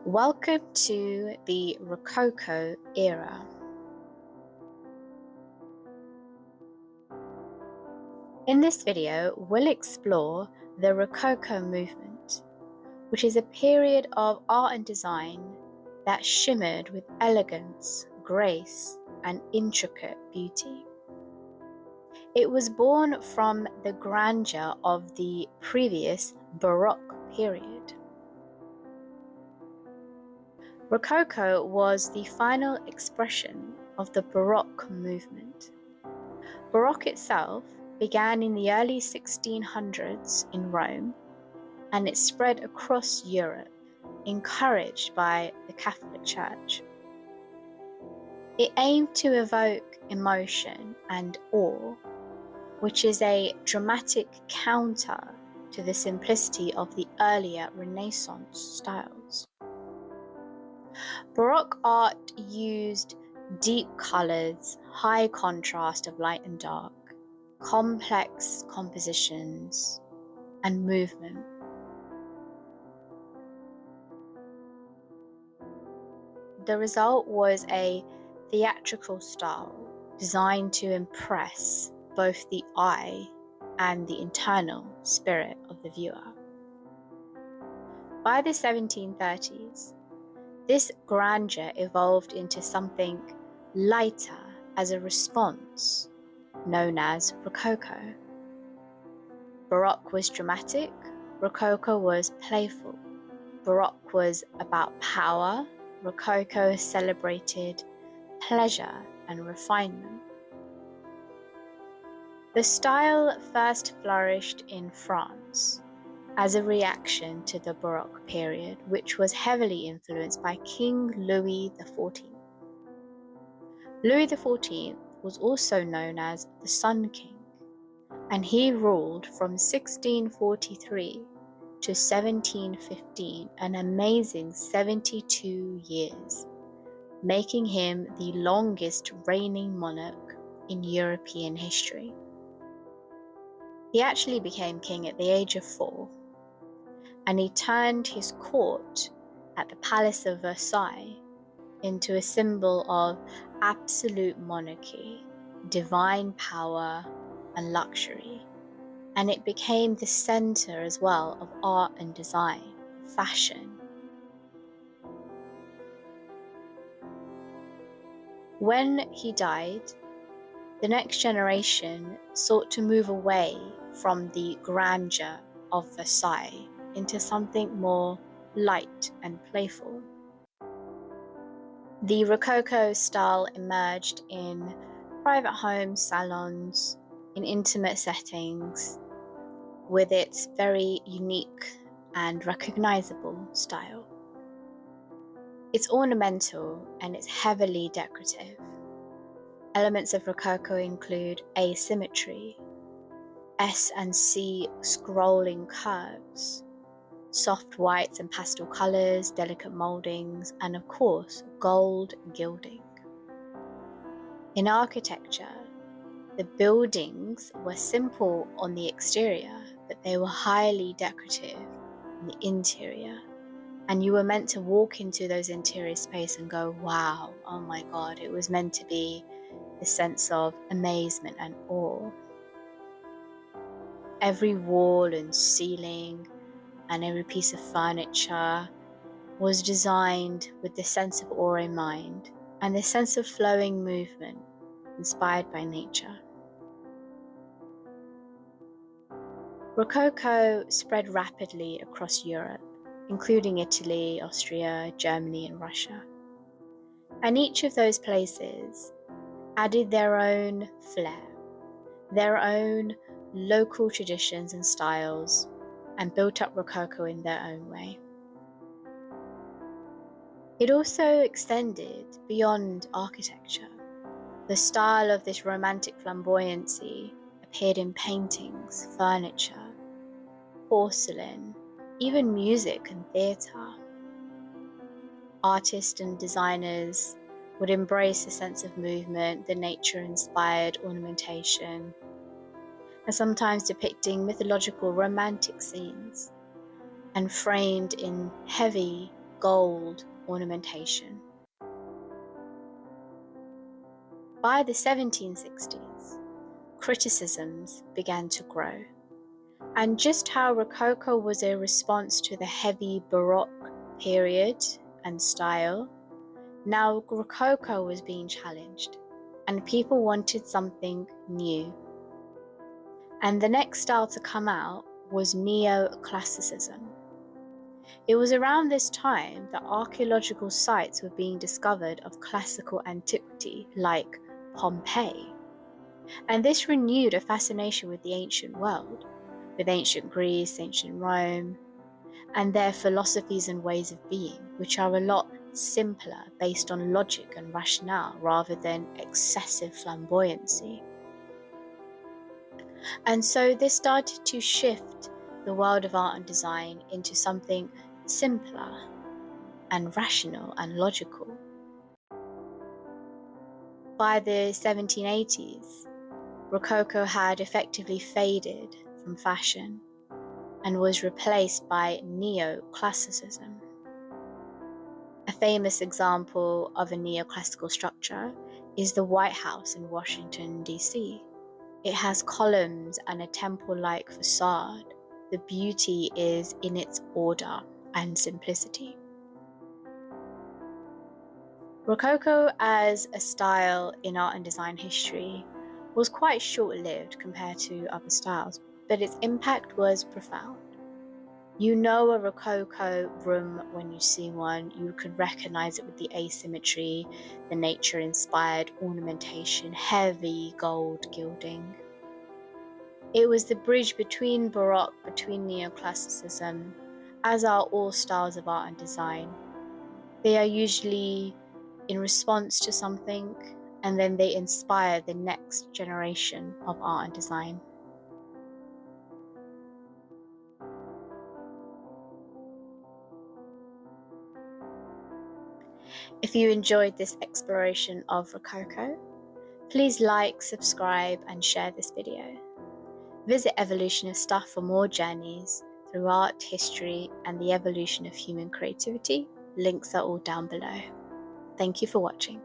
Welcome to the Rococo Era. In this video, we'll explore the Rococo movement, which is a period of art and design that shimmered with elegance, grace, and intricate beauty. It was born from the grandeur of the previous Baroque period. Rococo was the final expression of the Baroque movement. Baroque itself began in the early 1600s in Rome, and it spread across Europe, encouraged by the Catholic Church. It aimed to evoke emotion and awe, which is a dramatic counter to the simplicity of the earlier Renaissance styles. Baroque art used deep colors, high contrast of light and dark, complex compositions, and movement. The result was a theatrical style designed to impress both the eye and the internal spirit of the viewer. By the 1730s, this grandeur evolved into something lighter as a response, known as Rococo. Baroque was dramatic, Rococo was playful. Baroque was about power, Rococo celebrated pleasure and refinement. The style first flourished in France as a reaction to the Baroque period, which was heavily influenced by King Louis XIV. Louis XIV was also known as the Sun King, and he ruled from 1643 to 1715, an amazing 72 years, making him the longest reigning monarch in European history. He actually became king at the age of 4, and he turned his court at the Palace of Versailles into a symbol of absolute monarchy, divine power, and luxury. And it became the center as well of art and design, fashion. When he died, the next generation sought to move away from the grandeur of Versailles into something more light and playful. The Rococo style emerged in private homes, salons, in intimate settings, with its very unique and recognizable style. It's ornamental and it's heavily decorative. Elements of Rococo include asymmetry, S and C scrolling curves, soft whites and pastel colors, delicate moldings, and of course, gold gilding. In architecture, the buildings were simple on the exterior, but they were highly decorative on the interior. And you were meant to walk into those interior spaces and go, wow, oh my God, it was meant to be the sense of amazement and awe. Every wall and ceiling and every piece of furniture was designed with the sense of awe in mind and the sense of flowing movement inspired by nature. Rococo spread rapidly across Europe, including Italy, Austria, Germany, and Russia. And each of those places added their own flair, their own local traditions and styles, and built up Rococo in their own way. It also extended beyond architecture. The style of this romantic flamboyancy appeared in paintings, furniture, porcelain, even music and theatre. Artists and designers would embrace a sense of movement, the nature-inspired ornamentation, and sometimes depicting mythological romantic scenes, and framed in heavy gold ornamentation. By the 1760s, criticisms began to grow, and just how Rococo was a response to the heavy Baroque period and style, now Rococo was being challenged, and people wanted something new. And the next style to come out was Neoclassicism. It was around this time that archaeological sites were being discovered of classical antiquity, like Pompeii. And this renewed a fascination with the ancient world, with ancient Greece, ancient Rome, and their philosophies and ways of being, which are a lot simpler, based on logic and rationale rather than excessive flamboyancy. And so this started to shift the world of art and design into something simpler and rational and logical. By the 1780s, Rococo had effectively faded from fashion and was replaced by Neoclassicism. A famous example of a neoclassical structure is the White House in Washington, D.C. It has columns and a temple-like facade. The beauty is in its order and simplicity. Rococo as a style in art and design history was quite short-lived compared to other styles, but its impact was profound. You know a Rococo room when you see one. You could recognize it with the asymmetry, the nature-inspired ornamentation, heavy gold gilding. It was the bridge between Baroque, between Neoclassicism, as are all styles of art and design. They are usually in response to something, and then they inspire the next generation of art and design. If you enjoyed this exploration of Rococo, please like, subscribe, and share this video. Visit Evolution of Stuff for more journeys through art, history, and the evolution of human creativity. Links are all down below. Thank you for watching.